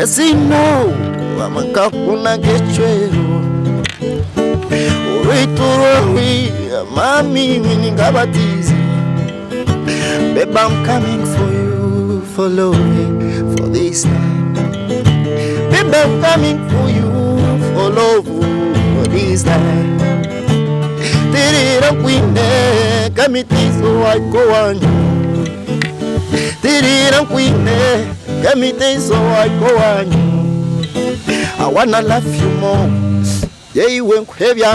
Sino wamakakuna kechwero Urituroi mami miningabatizi. Babe, I'm coming for you, for love, for this time. Babe, I'm coming for you, for love, for this time. Tirira kwine kamitizo aikowanyu. Tirira kwine kamitizo aikowanyu. I wanna love you more. Yeah, you won't have your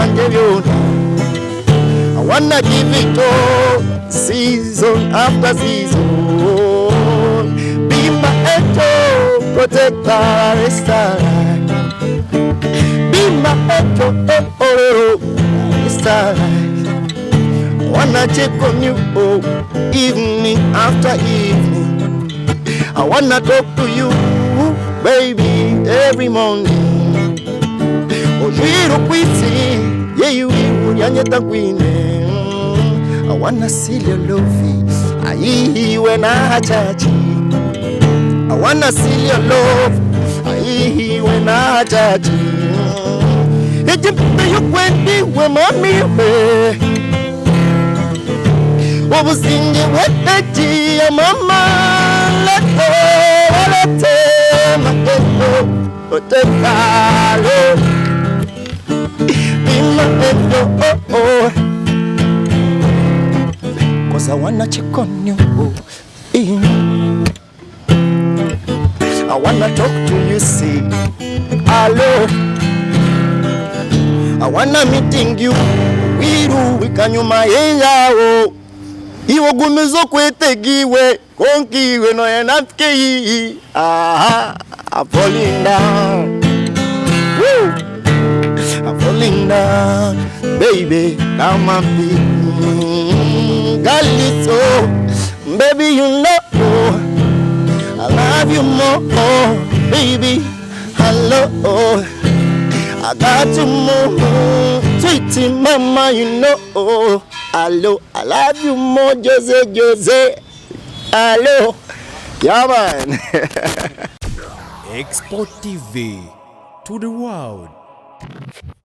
I wanna give it all, season after season. Be my angel, protector, starlight. Be my angel, starlight. I wanna check on you, evening after evening. I wanna talk to you, baby, every morning. Yeah, you yanyeta queen. I wanna see your love. I when I touch. I wanna see your love. I when I touch. It's you when mommy. What was in the wet tea, mama? Let go, let the cause I wanna check on you. I wanna talk to you, see. Hello. I wanna meeting you. We can you my area. Iwo gumizo kwete giwe. Konkiwe no enafke. I'm falling down. Woo. I'm falling down, baby, now my feet. Galito, baby, you know I love you more, baby. Hello, I got you more, sweetie mama, you know. Hello, I love you more, Jose. Hello, yeah man. xpotv to the world.